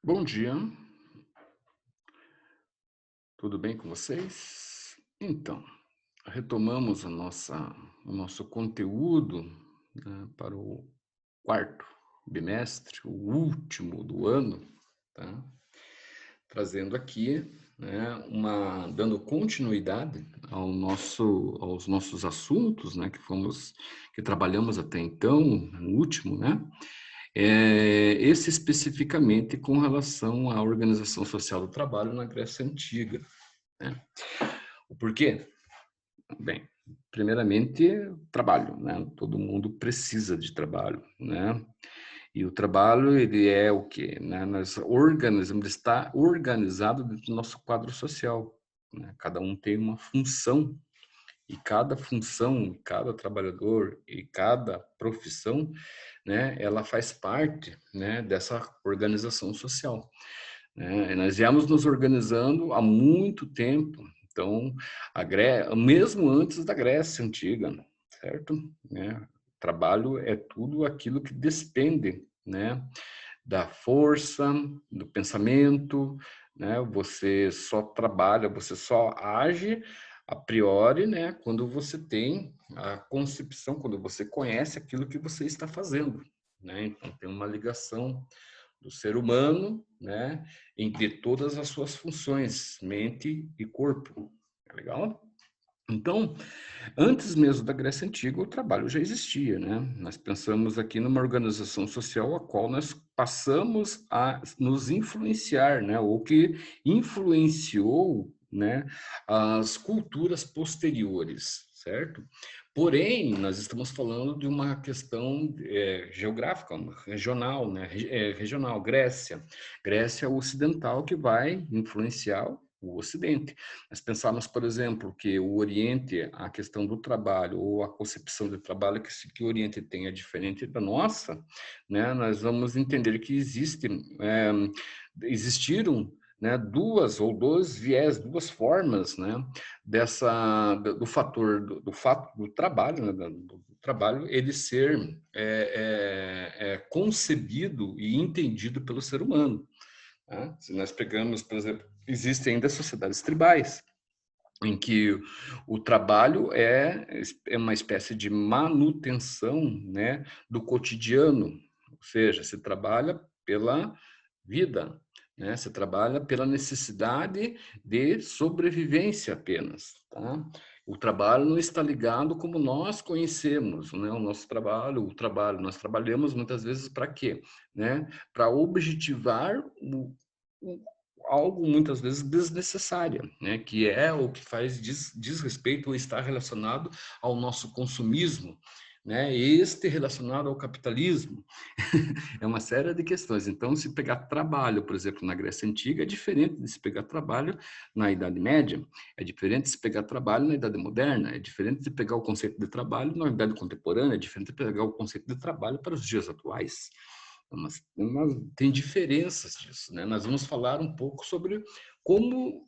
Bom dia, tudo bem com vocês? Então, retomamos o nosso conteúdo, né, para o quarto bimestre, o último do ano, tá? Trazendo aqui, né, dando continuidade aos nossos assuntos, né, que trabalhamos até então, no último, né? Esse especificamente com relação à organização social do trabalho na Grécia Antiga, né. O porquê? Bem, primeiramente, trabalho, né, todo mundo precisa de trabalho, né, e o trabalho ele é o quê? Né, nós organizamos, ele está organizado dentro do nosso quadro social, né, cada um tem uma função, e cada função, cada trabalhador e cada profissão, né, ela faz parte, né, dessa organização social, né. Nós viemos nos organizando há muito tempo, então mesmo antes da Grécia Antiga, certo? Né, trabalho é tudo aquilo que despende, né, da força, do pensamento, né, você só trabalha, você só age a priori, né, quando você tem a concepção, quando você conhece aquilo que você está fazendo, né, então tem uma ligação do ser humano, né, entre todas as suas funções, mente e corpo. É legal? Então, antes mesmo da Grécia Antiga, o trabalho já existia, né? Nós pensamos aqui numa organização social a qual nós passamos a nos influenciar, né? Ou que influenciou, né, as culturas posteriores, certo? Porém, nós estamos falando de uma questão geográfica, regional, né? Regional, Grécia. Grécia Ocidental que vai influenciar o Ocidente. Nós pensamos, por exemplo, que o Oriente, a questão do trabalho ou a concepção de trabalho que o Oriente tem é diferente da nossa, né? Nós vamos entender que existiram, né, dois viés, duas formas, né, do fato do trabalho, né, do trabalho ele ser concebido e entendido pelo ser humano. Tá? Se nós pegamos, por exemplo, existem ainda sociedades tribais, em que o trabalho é uma espécie de manutenção, né, do cotidiano, ou seja, se trabalha pela vida, né, se trabalha pela necessidade de sobrevivência apenas, tá? O trabalho não está ligado como nós conhecemos, né, o nosso trabalho, nós trabalhamos muitas vezes para quê? Né? Para objetivar o algo muitas vezes desnecessária, né? Que é o que diz respeito ou está relacionado ao nosso consumismo, né? Este relacionado ao capitalismo. É uma série de questões. Então, se pegar trabalho, por exemplo, na Grécia Antiga, é diferente de se pegar trabalho na Idade Média, é diferente de se pegar trabalho na Idade Moderna, é diferente de pegar o conceito de trabalho na Idade Contemporânea, é diferente de pegar o conceito de trabalho para os dias atuais. Tem diferenças disso, né? Nós vamos falar um pouco sobre como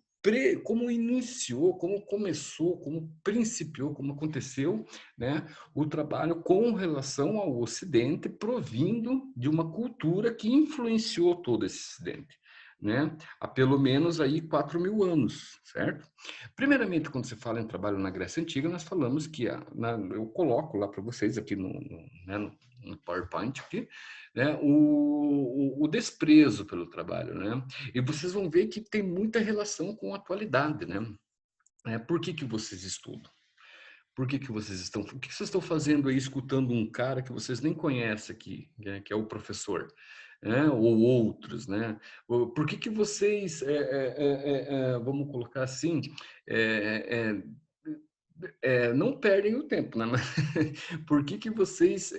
iniciou, como começou, como principiou, como aconteceu, né, o trabalho com relação ao Ocidente, provindo de uma cultura que influenciou todo esse Ocidente, né, há pelo menos aí 4.000 anos, certo? Primeiramente, quando se fala em trabalho na Grécia Antiga, nós falamos que, eu coloco lá para vocês aqui né, no PowerPoint aqui, né, o desprezo pelo trabalho, né? E vocês vão ver que tem muita relação com a atualidade, né? Por que que vocês estudam? O que vocês estão fazendo aí escutando um cara que vocês nem conhecem aqui, né, que é o professor, né? Ou outros, né? Por que que vocês, vamos colocar assim, é, não perdem o tempo, né? Mas por que que vocês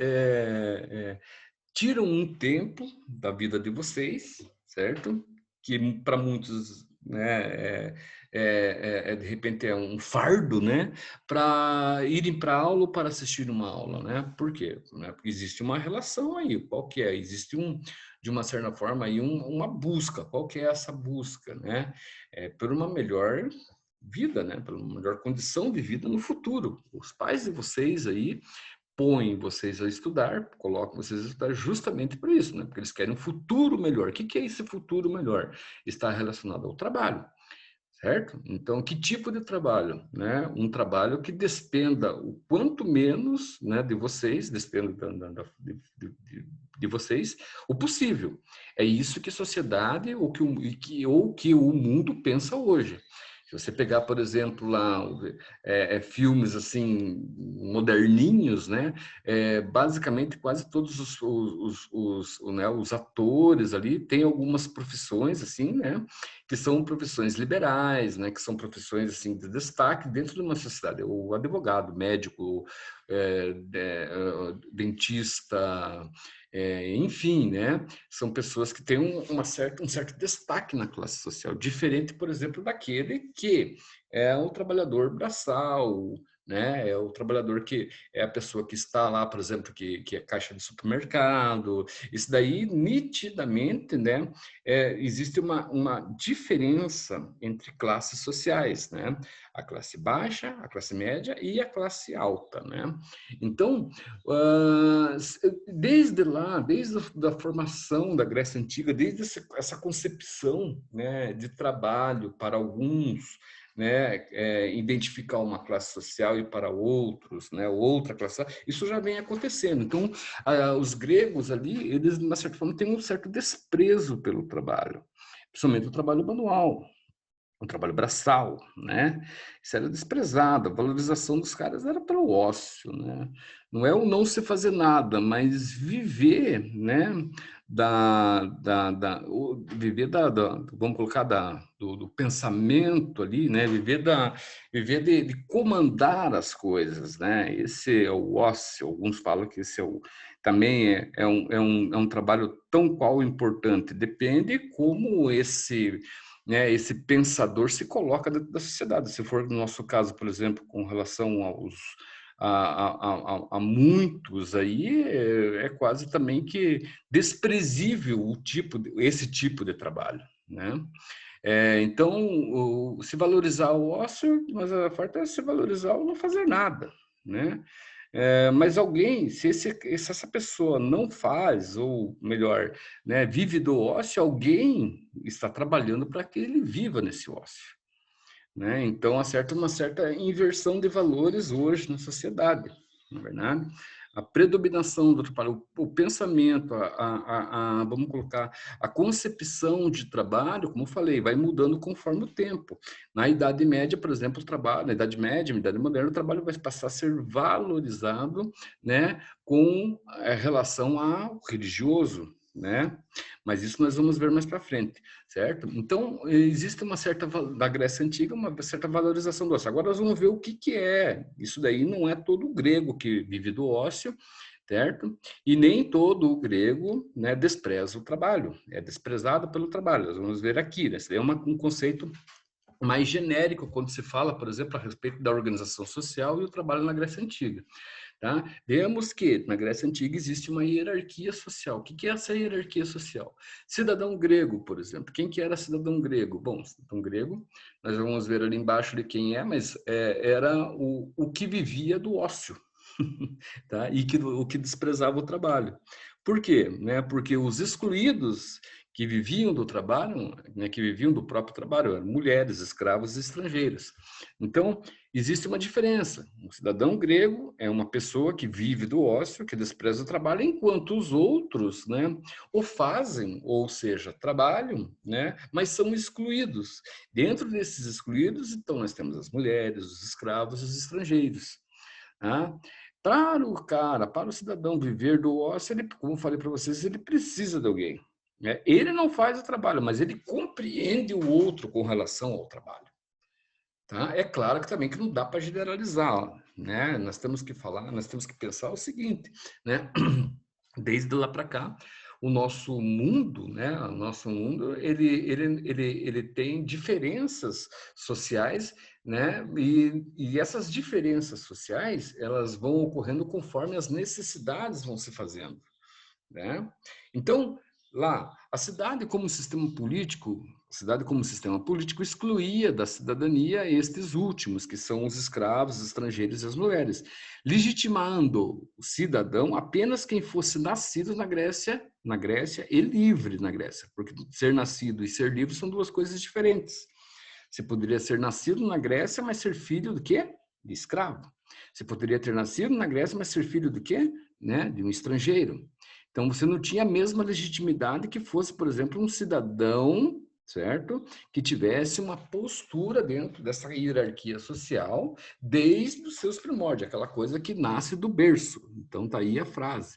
tiram um tempo da vida de vocês, certo? Que para muitos, né, de repente é um fardo, né, para irem para aula ou para assistir uma aula, né? Por quê? Né? Porque existe uma relação aí, qual que é? Existe de uma certa forma aí uma busca. Qual que é essa busca, né? É por uma melhor vida, né? Por uma melhor condição de vida no futuro. Os pais de vocês aí põem vocês a estudar, colocam vocês a estudar justamente por isso, né? Porque eles querem um futuro melhor. O que é esse futuro melhor? Está relacionado ao trabalho. Certo? Então, que tipo de trabalho? Né? Um trabalho que despenda o quanto menos, né, de vocês, despenda de vocês, o possível. É isso que a sociedade ou que o mundo pensa hoje. Se você pegar, por exemplo, lá filmes assim moderninhos, né, basicamente quase todos os atores ali têm algumas profissões assim, né, que são profissões liberais, né, que são profissões assim de destaque dentro de uma sociedade. O advogado, médico, dentista, enfim, né, são pessoas que têm um certo destaque na classe social, diferente, por exemplo, daquele que é o trabalhador braçal, né, é o trabalhador que é a pessoa que está lá, por exemplo, que é caixa de supermercado. Isso daí, nitidamente, né, existe uma diferença entre classes sociais, né? A classe baixa, a classe média e a classe alta, né? Então, desde lá, desde a formação da Grécia Antiga, desde essa concepção, né, de trabalho para alguns, né, identificar uma classe social e para outros, né, outra classe, isso já vem acontecendo. Então, os gregos ali, eles, de uma certa forma, têm um certo desprezo pelo trabalho, principalmente o trabalho manual, o trabalho braçal, né? Isso era desprezado, a valorização dos caras era para o ócio, né? Não é o não se fazer nada, mas viver, né? Viver vamos colocar do pensamento ali, né? Viver de comandar as coisas, né? Esse é o ócio. Alguns falam que esse também é um trabalho tão qual importante. Depende como esse, né, esse pensador se coloca dentro da sociedade. Se for no nosso caso, por exemplo, com relação a muitos aí, é quase também que desprezível esse tipo de trabalho, né? Então, se valorizar o ócio, mas a falta é se valorizar o não fazer nada, né? Mas alguém, se essa pessoa não faz, ou melhor, né, vive do ócio, alguém está trabalhando para que ele viva nesse ócio, né? Então, acerta uma certa inversão de valores hoje na sociedade, não é verdade? A predominação do trabalho, o pensamento, vamos colocar, a concepção de trabalho, como eu falei, vai mudando conforme o tempo. Na Idade Média, por exemplo, o trabalho, na Idade Média, na Idade Moderna, o trabalho vai passar a ser valorizado, né, com relação ao religioso, né? Mas isso nós vamos ver mais para frente, certo? Então, existe uma certa, da Grécia Antiga, uma certa valorização do ócio. Agora nós vamos ver o que é. Isso daí não é todo grego que vive do ócio, certo? E nem todo grego, né, despreza o trabalho, é desprezado pelo trabalho. Nós vamos ver aqui, né? Esse daí é um conceito mais genérico quando se fala, por exemplo, a respeito da organização social e o trabalho na Grécia Antiga. Tá? Vemos que na Grécia Antiga existe uma hierarquia social. O que é essa hierarquia social? Cidadão grego, por exemplo. Quem que era cidadão grego? Bom, cidadão grego, nós vamos ver ali embaixo de quem é, mas era o que vivia do ócio, tá? E o que desprezava o trabalho. Por quê? Né? Porque os excluídos que viviam do trabalho, né, que viviam do próprio trabalho, eram mulheres, escravos e estrangeiros. Então, existe uma diferença. Um cidadão grego é uma pessoa que vive do ócio, que despreza o trabalho, enquanto os outros, né, o fazem, ou seja, trabalham, né, mas são excluídos. Dentro desses excluídos, então, nós temos as mulheres, os escravos e os estrangeiros. Tá? Para o cara, para o cidadão viver do ócio, ele, como eu falei para vocês, ele precisa de alguém. Né? Ele não faz o trabalho, mas ele compreende o outro com relação ao trabalho. Tá? É claro que também que não dá para generalizar, né? Nós temos que falar, nós temos que pensar o seguinte, né? Desde lá para cá, o nosso mundo, né? O nosso mundo, ele tem diferenças sociais, né? E essas diferenças sociais, elas vão ocorrendo conforme as necessidades vão se fazendo, né? Então, lá, a cidade como sistema político excluía da cidadania estes últimos, que são os escravos, os estrangeiros e as mulheres, legitimando o cidadão apenas quem fosse nascido na Grécia e livre na Grécia, porque ser nascido e ser livre são duas coisas diferentes. Você poderia ser nascido na Grécia, mas ser filho do quê? De escravo. Você poderia ter nascido na Grécia, mas ser filho do quê? Né? De um estrangeiro. Então, você não tinha a mesma legitimidade que fosse, por exemplo, um cidadão, certo? Que tivesse uma postura dentro dessa hierarquia social desde os seus primórdios, aquela coisa que nasce do berço. Então, tá aí a frase.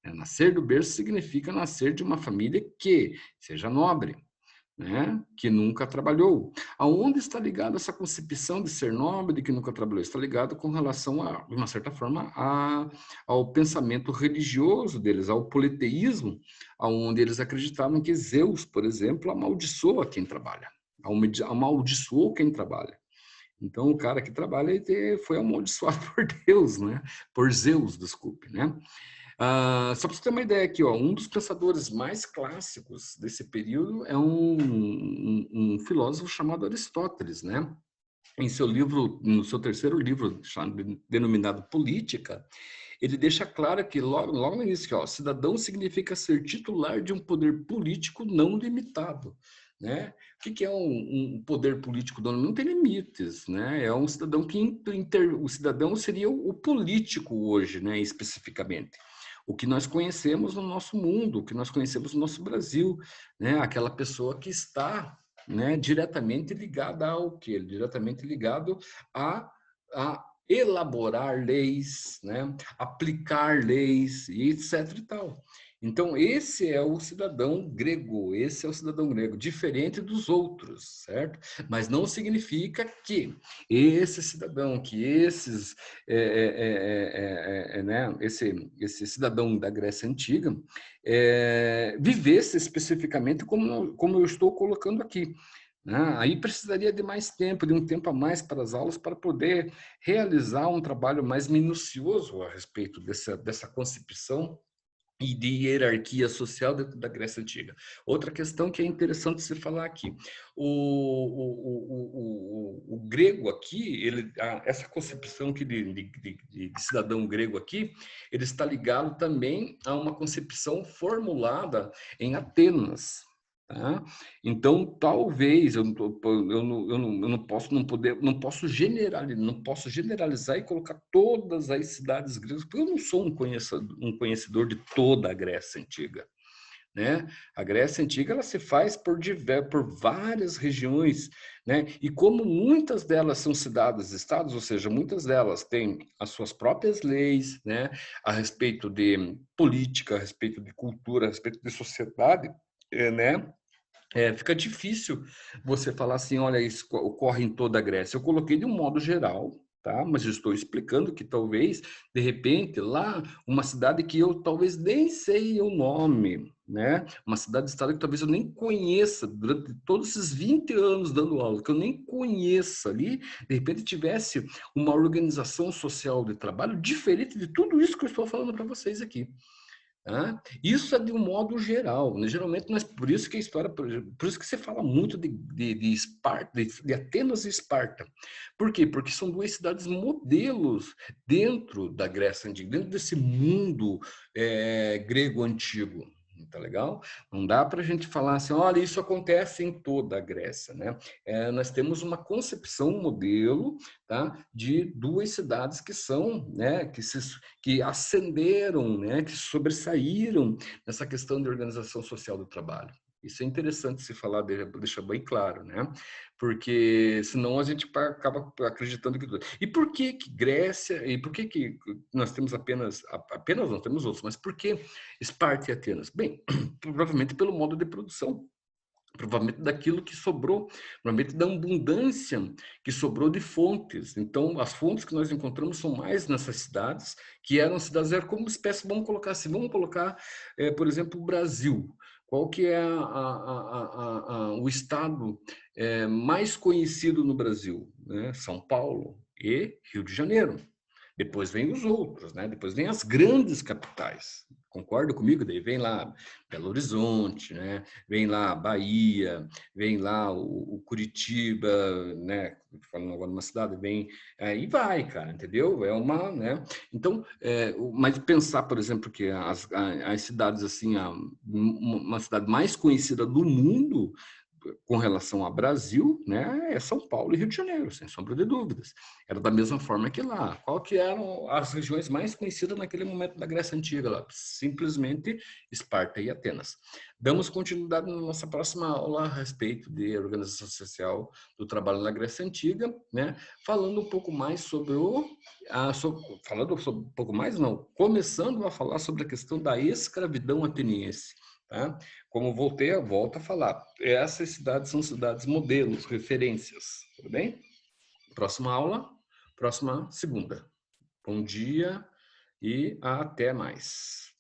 Nascer do berço significa nascer de uma família que seja nobre, né, que nunca trabalhou. Aonde está ligado essa concepção de ser nobre, de que nunca trabalhou? Está ligado com relação, de uma certa forma, ao pensamento religioso deles, ao politeísmo, aonde eles acreditavam que Zeus, por exemplo, amaldiçoa quem trabalha, amaldiçoou quem trabalha. Então, o cara que trabalha ele foi amaldiçoado por Deus, né? Por Zeus, desculpe, né? Só para você ter uma ideia aqui, ó, um dos pensadores mais clássicos desse período é um filósofo chamado Aristóteles, né? Em seu livro, no seu terceiro livro, denominado Política, ele deixa claro que logo no início, que, ó, cidadão significa ser titular de um poder político não limitado. Né? O que é um poder político não tem limites, né? É um cidadão o cidadão seria o político hoje, né? Especificamente o que nós conhecemos no nosso mundo, o que nós conhecemos no nosso Brasil, né? Aquela pessoa que está, né, diretamente ligada ao quê? Diretamente ligado a elaborar leis, né? Aplicar leis e etc e tal. Então, esse é o cidadão grego, diferente dos outros, certo? Mas não significa que esse cidadão, que esses, né, esse cidadão da Grécia Antiga vivesse especificamente como eu estou colocando aqui. Né? Aí precisaria de mais tempo, de um tempo a mais para as aulas, para poder realizar um trabalho mais minucioso a respeito dessa concepção e de hierarquia social dentro da Grécia Antiga. Outra questão que é interessante se falar aqui, o grego aqui, essa concepção aqui de cidadão grego aqui, ele está ligado também a uma concepção formulada em Atenas. Tá? Então, talvez não posso generalizar e colocar todas as cidades gregas, porque eu não sou um conhecedor de toda a Grécia Antiga. Né? A Grécia Antiga ela se faz por várias regiões, né? E como muitas delas são cidades-estados, ou seja, muitas delas têm as suas próprias leis, né? A respeito de política, a respeito de cultura, a respeito de sociedade, né? Fica difícil você falar assim, olha, isso ocorre em toda a Grécia. Eu coloquei de um modo geral, tá? Mas eu estou explicando que talvez, de repente, lá, uma cidade que eu talvez nem sei o nome, né? Uma cidade-estado que talvez eu nem conheça durante todos esses 20 anos dando aula, que eu nem conheça ali, de repente tivesse uma organização social de trabalho diferente de tudo isso que eu estou falando para vocês aqui. Tá? Isso é de um modo geral, né? Geralmente, por isso que a história, por isso que você fala muito de Esparta, de Atenas e Esparta. Por quê? Porque são duas cidades modelos dentro da Grécia Antiga, dentro desse mundo grego antigo. Tá legal? Não dá para a gente falar assim, olha, isso acontece em toda a Grécia, né? Nós temos uma concepção, um modelo, tá? De duas cidades que são, né? Que ascenderam, né? Que sobressaíram nessa questão de organização social do trabalho. Isso é interessante se falar, deixar bem claro, né? Porque senão a gente acaba acreditando que... E por que Grécia, e por que nós temos apenas não temos outros, mas por que Esparta e Atenas? Bem, provavelmente pelo modo de produção, provavelmente daquilo que sobrou, provavelmente da abundância que sobrou de fontes. Então, as fontes que nós encontramos são mais nessas cidades, que eram cidades, era como espécie, vamos colocar, por exemplo, o Brasil. Qual que é o estado mais conhecido no Brasil? Né? São Paulo e Rio de Janeiro. Depois vem os outros, né? Depois vem as grandes capitais. Concorda comigo? Daí vem lá Belo Horizonte, né? Vem lá Bahia, vem lá o Curitiba, né? Falando agora numa cidade, vem aí vai, cara, entendeu? É uma, né? Então, mas pensar, por exemplo, que as cidades assim, uma cidade mais conhecida do mundo com relação ao Brasil, né, é São Paulo e Rio de Janeiro, sem sombra de dúvidas. Era da mesma forma que lá. Qual que eram as regiões mais conhecidas naquele momento da Grécia Antiga? Lá? Simplesmente Esparta e Atenas. Damos continuidade na nossa próxima aula a respeito de organização social do trabalho na Grécia Antiga, né, falando um pouco mais sobre falando sobre um pouco mais, não, começando a falar sobre a questão da escravidão ateniense. Tá? Como volto a falar, essas cidades são cidades modelos, referências, tudo bem? Próxima aula, próxima segunda. Bom dia e até mais.